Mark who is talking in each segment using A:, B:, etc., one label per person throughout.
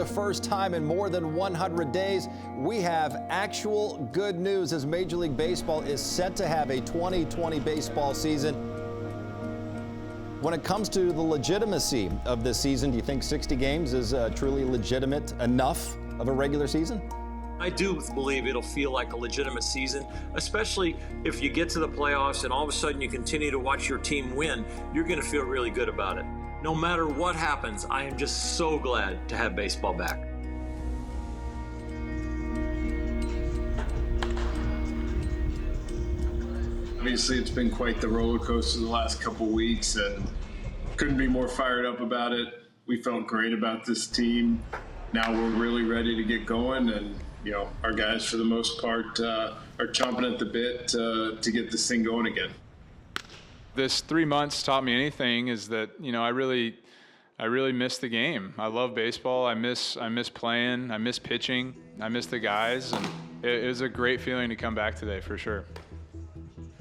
A: the first time in more than 100 days, we have actual good news as Major League Baseball is set to have a 2020 baseball season. When it comes to the legitimacy of this season, do you think 60 games is truly legitimate enough of a regular season?
B: I do believe it'll feel like a legitimate season, especially if you get to the playoffs and all of a sudden you continue to watch your team win. You're going to feel really good about it. No matter what happens, I am just so glad to have baseball back.
C: Obviously, it's been quite the roller coaster the last couple weeks, and couldn't be more fired up about it. We felt great about this team. Now we're really ready to get going, and our guys, for the most part, are chomping at the bit to get this thing going again.
D: This 3 months taught me anything is that, I really miss the game. I love baseball. I miss playing. I miss pitching. I miss the guys, and it was a great feeling to come back today for sure.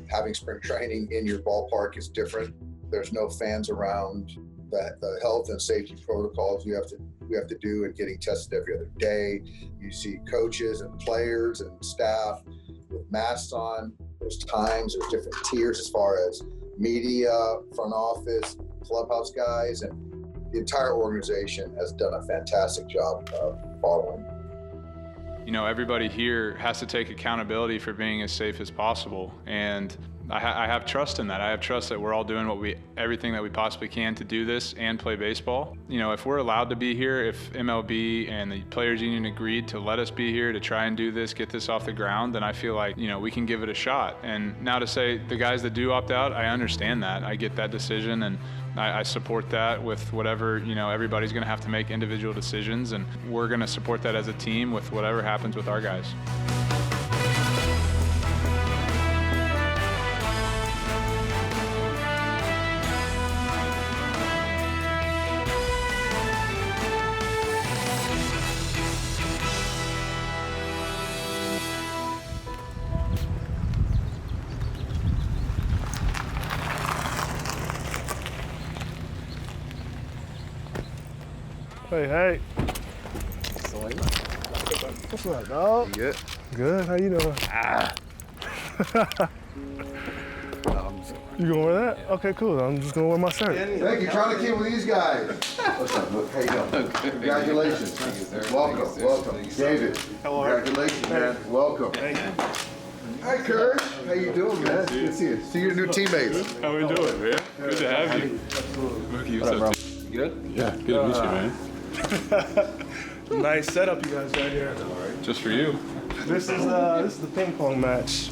E: Having spring training in your ballpark is different. There's no fans around. The health and safety protocols you have to do, and getting tested every other day. You see coaches and players and staff with masks on. There's times, there's different tiers as far as media, front office, clubhouse guys, and the entire organization has done a fantastic job of following.
D: Everybody here has to take accountability for being as safe as possible, and I have trust in that. I have trust that we're all doing everything that we possibly can to do this and play baseball. If we're allowed to be here, if MLB and the Players Union agreed to let us be here to try and do this, get this off the ground, then I feel like, we can give it a shot. And now to say the guys that do opt out, I understand that. I get that decision, and I support that with whatever, everybody's going to have to make individual decisions, and we're going to support that as a team with whatever happens with our guys.
F: Hey. What's up, dog?
E: Good.
F: Good. How you doing? You gonna wear that? Yeah. Okay, cool. I'm just gonna wear my shirt.
E: Thank you. Trying to keep with these guys. What's up, Luke? How you doing? Congratulations. Thank you, sir. Welcome. David. Hello. Congratulations, man. Welcome.
F: Thank you.
E: Hi, Kurt. How you doing, man? Good to see you. See your new teammates.
D: How we doing, man? Good to have you.
E: Absolutely. What's up, bro?
D: You good? Yeah, good to meet you, man.
F: Nice setup you guys got here.
D: Just for you.
F: This is the ping pong match.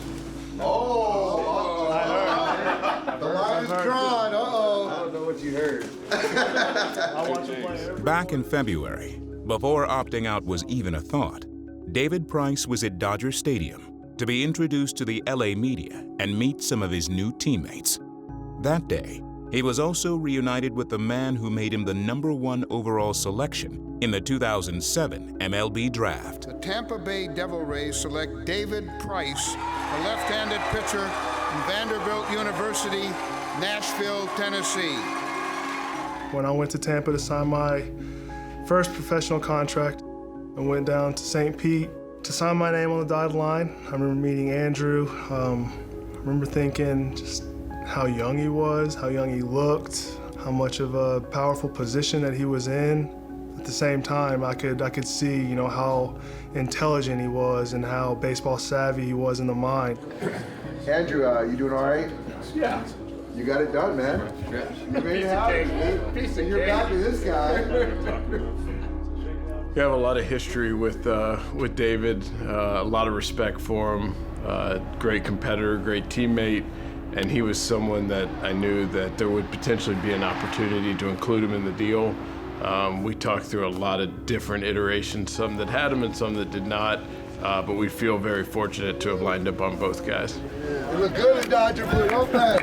E: Oh,
F: I heard.
E: the line is drawn.
F: I don't know what you heard. I watch you play.
G: Back in February, before opting out was even a thought, David Price was at Dodger Stadium to be introduced to the LA media and meet some of his new teammates. That day, he was also reunited with the man who made him the #1 overall selection in the 2007 MLB Draft.
H: The Tampa Bay Devil Rays select David Price, a left-handed pitcher from Vanderbilt University, Nashville, Tennessee.
F: When I went to Tampa to sign my first professional contract, I went down to St. Pete to sign my name on the dotted line. I remember meeting Andrew. I remember thinking just how young he was, how young he looked, how much of a powerful position that he was in. At the same time, I could see, how intelligent he was and how baseball savvy he was in the mind.
E: Andrew, you doing all right?
I: Yeah.
E: You got it done, man. You made it happen, dude. And you're back with this guy.
I: We have a lot of history with David, a lot of respect for him, great competitor, great teammate, and he was someone that I knew that there would potentially be an opportunity to include him in the deal. We talked through a lot of different iterations, some that had him and some that did not, but we feel very fortunate to have lined up on both guys.
E: You look good in Dodger blue, don't they?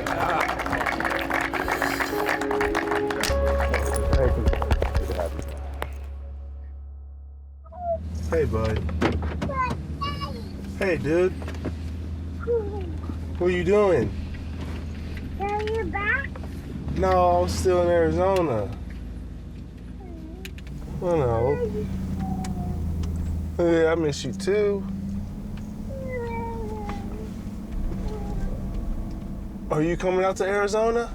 F: Hey, bud. Hey, dude. What are you doing?
J: Are you back?
F: No, I'm still in Arizona. Oh, no. Yeah, I miss you too. Are you coming out to Arizona?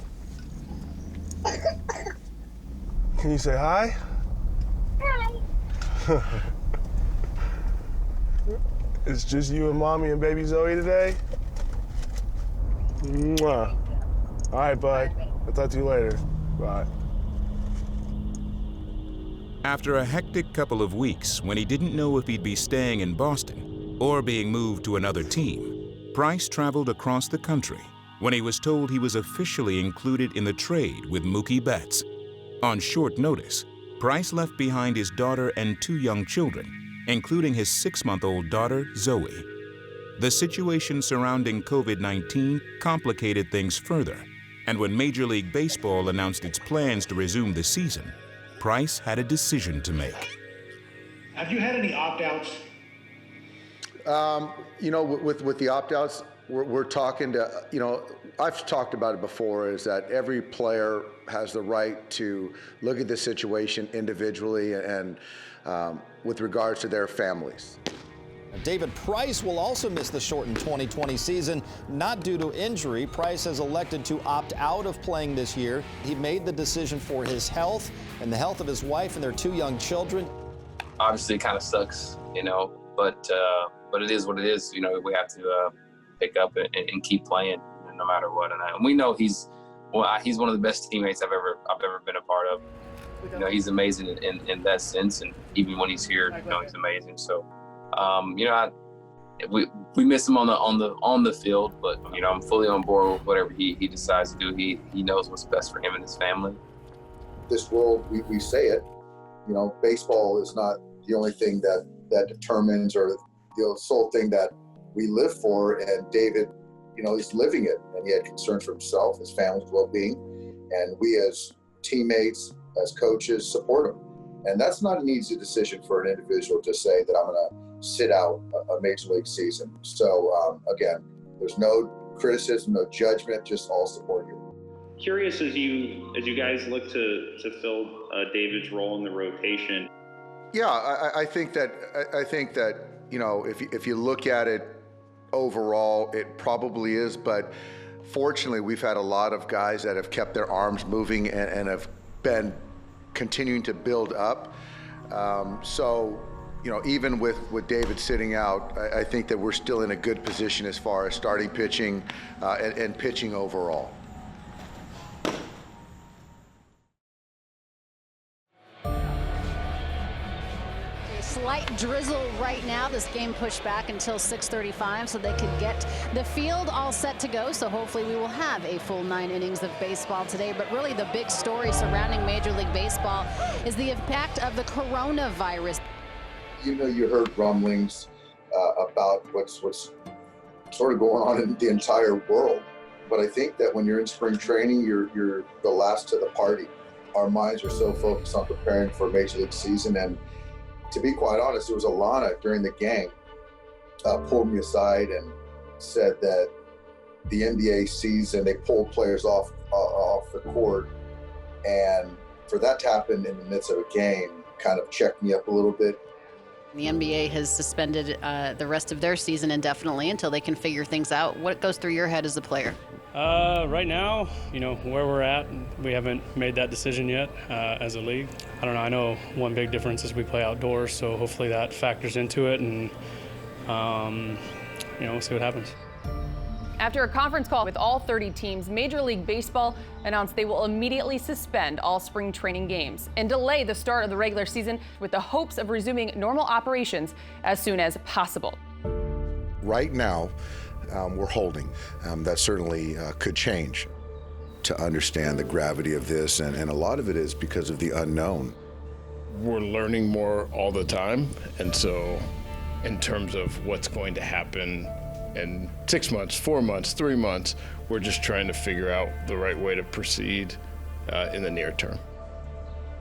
F: Can you say hi?
J: Hi.
F: It's just you and Mommy and baby Zoe today? Mwah. All right, bud. I'll talk to you later. Bye.
G: After a hectic couple of weeks when he didn't know if he'd be staying in Boston or being moved to another team, Price traveled across the country when he was told he was officially included in the trade with Mookie Betts. On short notice, Price left behind his daughter and 2 young children, including his 6-month-old daughter, Zoe. The situation surrounding COVID-19 complicated things further, and when Major League Baseball announced its plans to resume the season, Price had a decision to make.
K: Have you had any opt-outs?
E: You know, with the opt-outs, we're talking to, you know, I've talked about it before, is that every player has the right to look at the situation individually and with regards to their families.
A: David Price will also miss the shortened 2020 season, not due to injury. Price has elected to opt out of playing this year. He made the decision for his health and the health of his wife and their 2 young children.
L: Obviously, it kind of sucks, you know, but it is what it is. You know, we have to pick up and keep playing no matter what. And we know he's one of the best teammates I've ever been a part of. You know, he's amazing in that sense, and even when he's here, you know, he's amazing. So. You know, we miss him on the field, but you know, I'm fully on board with whatever he decides to do. He knows what's best for him and his family.
E: This world, we say it, you know, baseball is not the only thing that determines or the sole thing that we live for. And David, you know, he's living it, and he had concerns for himself, his family's well-being, and we as teammates, as coaches, support him. And that's not an easy decision for an individual to say that I'm going to sit out a major league season. So again, there's no criticism, no judgment, just all support here.
K: Curious, as you guys look to fill David's role in the rotation.
E: Yeah, I think that you know, if you look at it overall, it probably is. But fortunately, we've had a lot of guys that have kept their arms moving and have been continuing to build up. So, you know, even with David sitting out, I think that we're still in a good position as far as starting pitching and pitching overall.
M: A slight drizzle right now. This game pushed back until 6:35 so they could get the field all set to go. So hopefully we will have a full 9 innings of baseball today. But really the big story surrounding Major League Baseball is the impact of the coronavirus.
E: You know, you heard rumblings about what's sort of going on in the entire world. But I think that when you're in spring training, you're the last to the party. Our minds are so focused on preparing for Major League season. And to be quite honest, it was Alana during the game pulled me aside and said that the NBA season, they pulled players off the court. And for that to happen in the midst of a game kind of checked me up a little bit.
M: The NBA has suspended the rest of their season indefinitely until they can figure things out. What goes through your head as a player?
N: Right now, you know, where we're at, we haven't made that decision yet as a league. I don't know. I know one big difference is we play outdoors, so hopefully that factors into it, and, you know, we'll see what happens.
O: After a conference call with all 30 teams, Major League Baseball announced they will immediately suspend all spring training games and delay the start of the regular season with the hopes of resuming normal operations as soon as possible.
P: Right now, we're holding. That certainly could change. To understand the gravity of this, and a lot of it is because of the unknown.
I: We're learning more all the time, and so in terms of what's going to happen in 6 months, 4 months, 3 months, we're just trying to figure out the right way to proceed in the near term.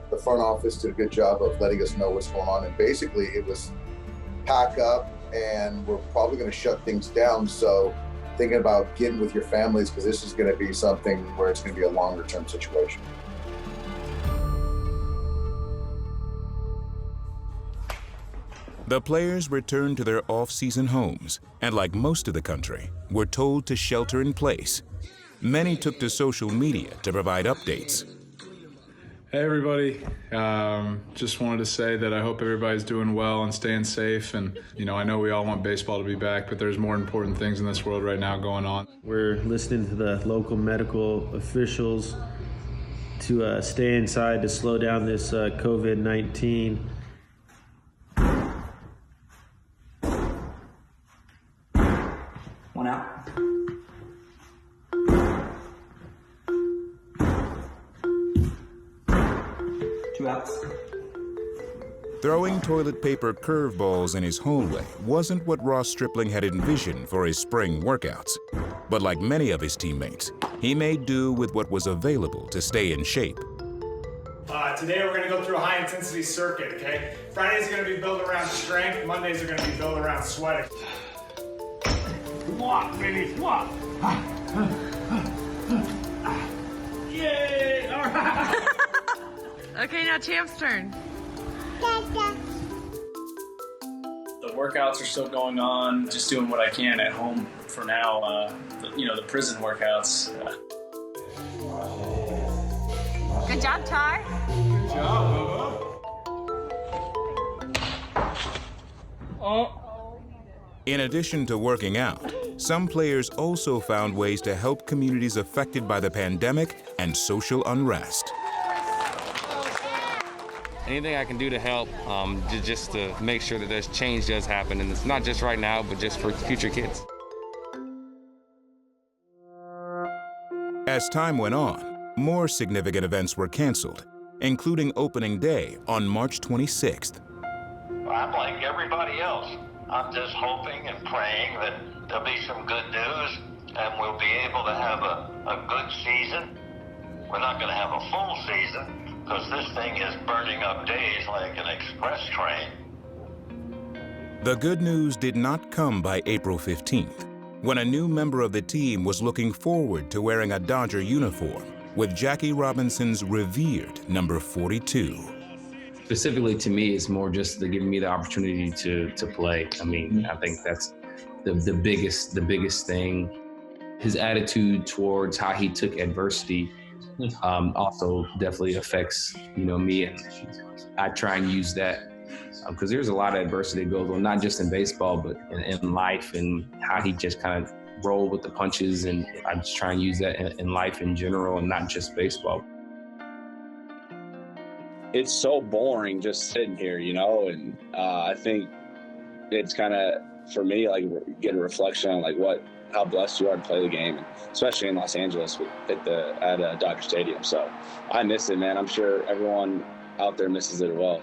E: The front office did a good job of letting us know what's going on, and basically it was pack up and we're probably going to shut things down. So thinking about getting with your families, because this is going to be something where it's going to be a longer term situation.
G: The players returned to their off-season homes, and like most of the country, were told to shelter in place. Many took to social media to provide updates.
D: Hey everybody, just wanted to say that I hope everybody's doing well and staying safe. And I know we all want baseball to be back, but there's more important things in this world right now going on.
Q: We're listening to the local medical officials to stay inside to slow down this COVID-19.
R: One out. Two outs.
G: Throwing toilet paper curveballs in his hallway wasn't what Ross Stripling had envisioned for his spring workouts. But like many of his teammates, he made do with what was available to stay in shape.
S: Today we're going to go through a high-intensity circuit, okay? Friday's going to be built around strength. Mondays are going to be built around sweating. Walk, baby, walk. Yay! All right.
T: Okay, now Champ's turn.
U: The workouts are still going on. Just doing what I can at home for now. The prison workouts.
T: Good job, Ty.
S: Good job, Bubba.
G: In addition to working out, some players also found ways to help communities affected by the pandemic and social unrest.
V: Anything I can do to help, just to make sure that this change does happen, and it's not just right now, but just for future kids.
G: As time went on, more significant events were canceled, including opening day on March 26th.
W: I'm like everybody else. I'm just hoping and praying that there'll be some good news and we'll be able to have a good season. We're not going to have a full season because this thing is burning up days like an express train.
G: The good news did not come by April 15th, when a new member of the team was looking forward to wearing a Dodger uniform with Jackie Robinson's revered number 42.
L: Specifically to me, it's more just giving me the opportunity to play. I mean, I think that's the biggest thing. His attitude towards how he took adversity also definitely affects, me. I try and use that because there's a lot of adversity that goes on, not just in baseball, but in life, and how he just kind of rolled with the punches. And I just try and use that in life in general and not just baseball.
X: It's so boring just sitting here, and I think it's kind of, for me, like get a reflection on how blessed you are to play the game, especially in Los Angeles at Dodger Stadium. So I miss it, man. I'm sure everyone out there misses it as well.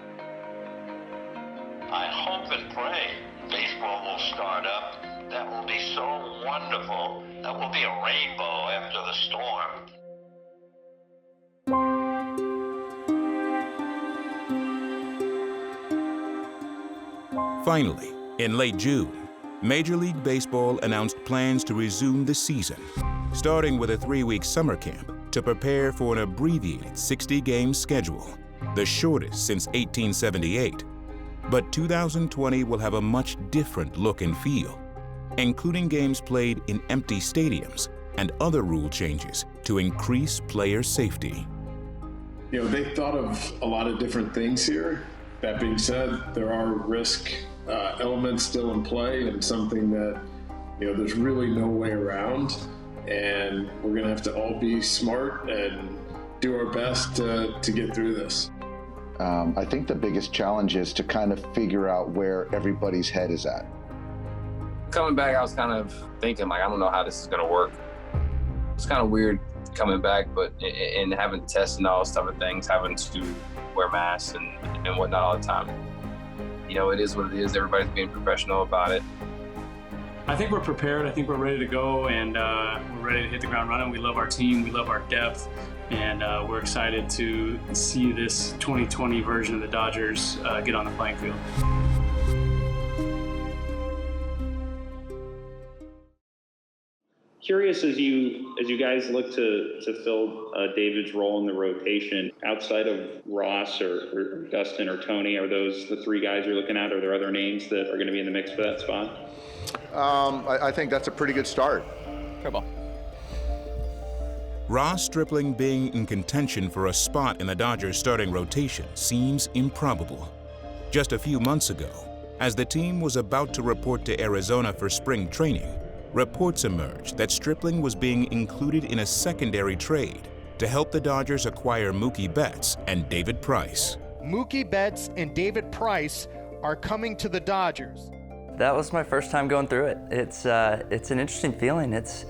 W: I hope and pray baseball will start up. That will be so wonderful. That will be a rainbow after the storm.
G: Finally, in late June, Major League Baseball announced plans to resume the season, starting with a 3-week summer camp to prepare for an abbreviated 60-game schedule, the shortest since 1878. But 2020 will have a much different look and feel, including games played in empty stadiums and other rule changes to increase player safety.
C: They thought of a lot of different things here. That being said, there are risk elements still in play, and something that there's really no way around, and we're going to have to all be smart and do our best to get through this.
P: I think the biggest challenge is to kind of figure out where everybody's head is at.
L: Coming back, I was kind of thinking, I don't know how this is going to work. It's kind of weird coming back, but and having tests and all those type of things, having to wear masks and whatnot all the time. It is what it is. Everybody's being professional about it.
N: I think we're prepared. I think we're ready to go, and we're ready to hit the ground running. We love our team. We love our depth, and we're excited to see this 2020 version of the Dodgers get on the playing field.
K: Curious as you guys look to fill David's role in the rotation, outside of Ross or Dustin or Tony, are those the three guys you're looking at? Are there other names that are going to be in the mix for that spot?
E: I think that's a pretty good start.
O: Fair ball.
G: Ross Stripling being in contention for a spot in the Dodgers starting rotation seems improbable. Just a few months ago, as the team was about to report to Arizona for spring training, reports emerged that Stripling was being included in a secondary trade to help the Dodgers acquire Mookie Betts and David Price.
B: Mookie Betts and David Price are coming to the Dodgers.
H: That was my first time going through it. It's an interesting feeling. It's,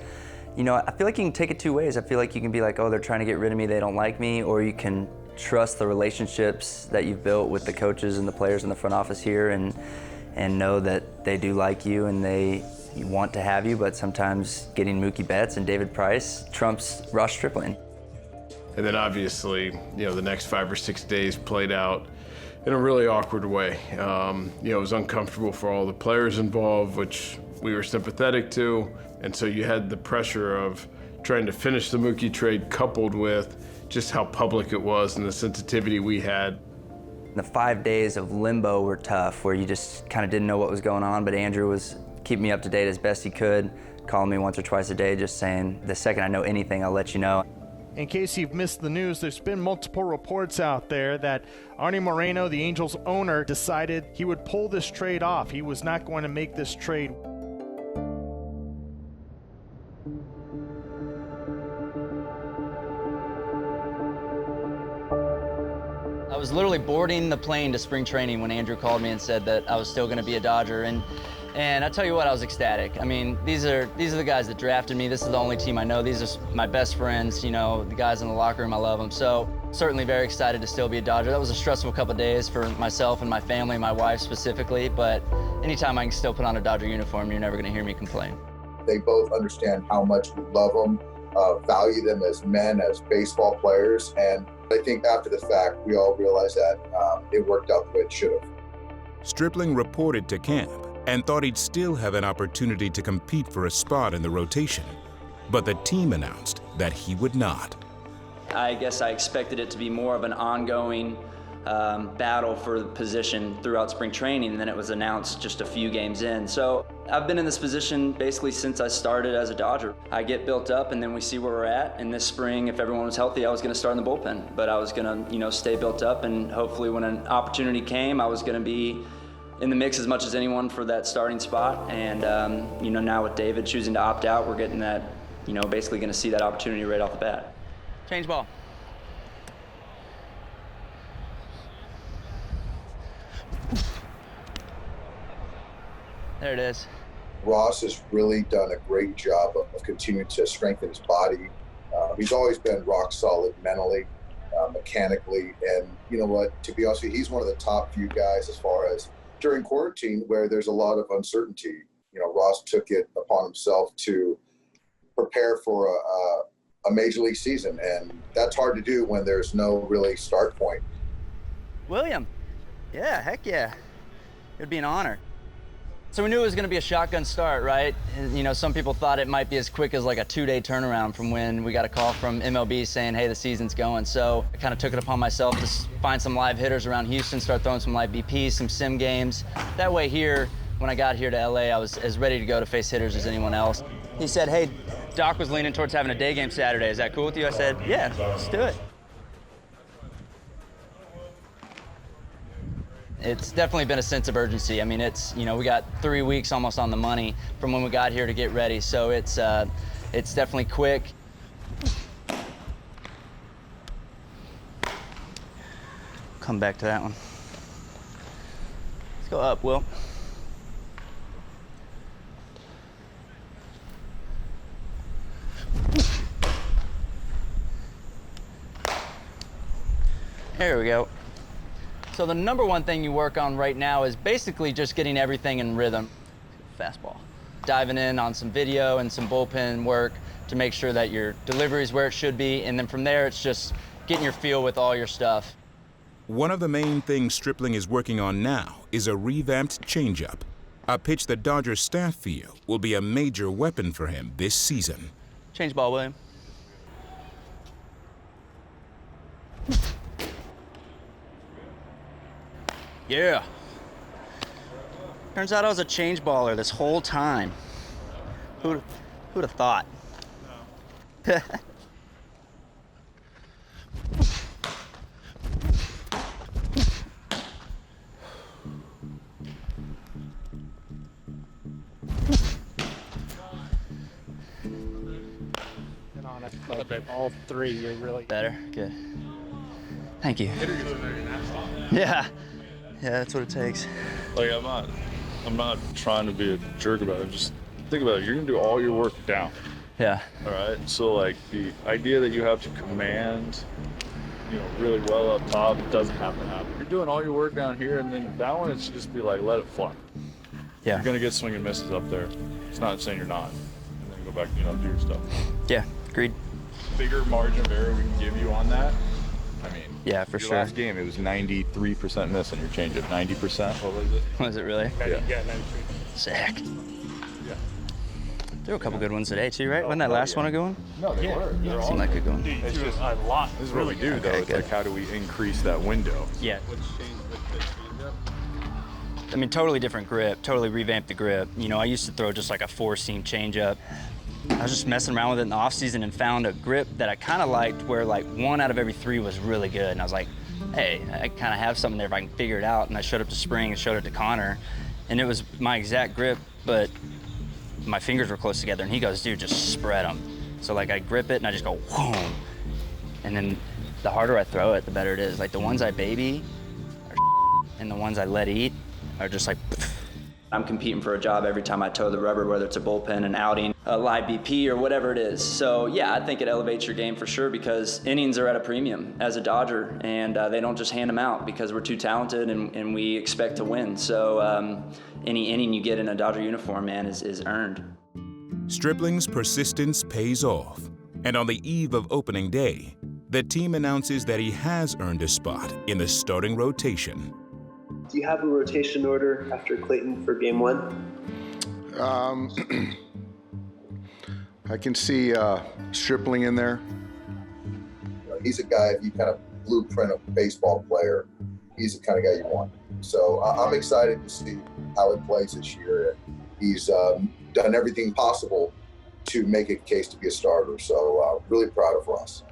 H: you know, I feel like you can take it two ways. I feel like you can be like, oh, they're trying to get rid of me, they don't like me, or you can trust the relationships that you've built with the coaches and the players in the front office here and know that they do like you and they want to have you, but sometimes getting Mookie Betts and David Price trumps Ross Stripling.
I: And then obviously, you know, the next 5 or 6 days played out in a really awkward way. You know, it was uncomfortable for all the players involved, which we were sympathetic to. And so you had the pressure of trying to finish the Mookie trade coupled with just how public it was and the sensitivity we had.
H: The 5 days of limbo were tough, where you just kind of didn't know what was going on, but Andrew was keeping me up to date as best he could, calling me once or twice a day, just saying, the second I know anything, I'll let you know.
B: In case you've missed the news, there's been multiple reports out there that Arnie Moreno, the Angels owner, decided he would pull this trade off. He was not going to make this trade.
H: I was literally boarding the plane to spring training when Andrew called me and said that I was still going to be a Dodger. And I tell you what, I was ecstatic. I mean, these are the guys that drafted me. This is the only team I know. These are my best friends, you know, the guys in the locker room, I love them. So certainly very excited to still be a Dodger. That was a stressful couple of days for myself and my family, my wife specifically, but anytime I can still put on a Dodger uniform, you're never going to hear me complain.
E: They both understand how much we love them, value them as men, as baseball players, and I think after the fact, we all realized that it worked out the way it should have.
G: Stripling reported to camp and thought he'd still have an opportunity to compete for a spot in the rotation. But the team announced that he would not.
H: I guess I expected it to be more of an ongoing battle for the position throughout spring training, and then it was announced just a few games in. So I've been in this position basically since I started as a Dodger. I get built up and then we see where we're at. And this spring, if everyone was healthy, I was gonna start in the bullpen, but I was gonna, you know, stay built up, and hopefully when an opportunity came, I was gonna be in the mix as much as anyone for that starting spot. And you know, now with David choosing to opt out, we're getting that, you know, basically gonna see that opportunity right off the bat. Change ball. There it is.
E: Ross has really done a great job of continuing to strengthen his body. He's always been rock solid mentally, mechanically, and you know what, to be honest with you, he's one of the top few guys as far as during quarantine where there's a lot of uncertainty. You know, Ross took it upon himself to prepare for a major league season, and that's hard to do when there's no really start point.
H: William, yeah, heck yeah. It'd be an honor. So we knew it was going to be a shotgun start, right? And, you know, some people thought it might be as quick as like a 2-day turnaround from when we got a call from MLB saying, hey, the season's going. So I kind of took it upon myself to find some live hitters around Houston, start throwing some live BPs, some sim games. That way here, when I got here to LA, I was as ready to go to face hitters as anyone else. He said, hey, Doc was leaning towards having a day game Saturday. Is that cool with you? I said, yeah, let's do it. It's definitely been a sense of urgency. I mean, it's, you know, we got 3 weeks almost on the money from when we got here to get ready. So it's definitely quick. Come back to that one. Let's go up, Will. There we go. So the number one thing you work on right now is basically just getting everything in rhythm. Fastball. Diving in on some video and some bullpen work to make sure that your delivery is where it should be, and then from there it's just getting your feel with all your stuff.
G: One of the main things Stripling is working on now is a revamped changeup. a pitch the Dodgers staff feel will be a major weapon for him this season.
A: Change ball, William. Yeah. Turns out I was a change baller this whole time. Who'd have thought?
S: All three, you're really
A: better. Good. Thank you. Yeah. Yeah, that's what it takes.
F: Like, I'm not trying to be a jerk about it. Just think about it. You're gonna do all your work down.
A: Yeah.
F: All right. So like the idea that you have to command, really well up top, doesn't have to happen. You're doing all your work down here, and then that one, it's just be like, let it fly.
A: Yeah.
F: You're gonna get swing and misses up there. It's not saying you're not. And then go back, do your stuff.
A: Yeah. Agreed.
F: Bigger margin of error we can give you on that. I mean,
A: yeah, for sure.
F: Last game, it was 93% miss on your changeup. 90%. What was it?
A: Was it really?
F: Yeah.
S: 93.
A: Sick.
F: Yeah.
A: There were a couple good ones today too, right? Wasn't that last one a good one?
F: No, they were. They're all
A: seemed like a good one.
F: It's just a lot. This is what we do, though. It's like, how do we increase that window?
A: Yeah. I mean, totally different grip. Totally revamped the grip. I used to throw just like a 4-seam changeup. I was just messing around with it in the offseason and found a grip that I kind of liked where like 1 out of every 3 was really good. And I was like, hey, I kind of have something there if I can figure it out. And I showed up to Spring and showed it to Connor. And it was my exact grip, but my fingers were close together. And he goes, dude, just spread them. So like I grip it and I just go, whoom. And then the harder I throw it, the better it is. Like the ones I baby are and the ones I let eat are just like,
H: I'm competing for a job every time I toe the rubber, whether it's a bullpen, an outing, a live BP, or whatever it is. So yeah, I think it elevates your game for sure because innings are at a premium as a Dodger, and they don't just hand them out because we're too talented and we expect to win. So any inning you get in a Dodger uniform, man, is earned.
G: Stripling's persistence pays off, and on the eve of opening day, the team announces that he has earned a spot in the starting rotation.
J: Do you have a rotation order after Clayton for game 1?
P: I can see Stripling in there.
E: He's a guy, if you kind of blueprint a baseball player, he's the kind of guy you want. So I'm excited to see how he plays this year. He's done everything possible to make a case to be a starter. So really proud of Ross.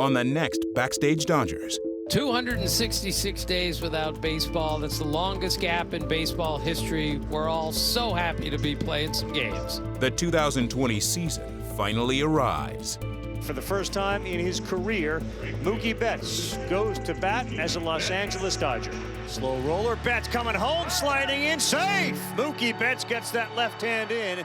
G: On the next Backstage Dodgers.
R: 266 days without baseball. That's the longest gap in baseball history. We're all so happy to be playing some games.
G: The 2020 season finally arrives.
Y: For the first time in his career, Mookie Betts goes to bat as a Los Angeles Dodger. Slow roller, Betts coming home, sliding in, safe! Mookie Betts gets that left hand in.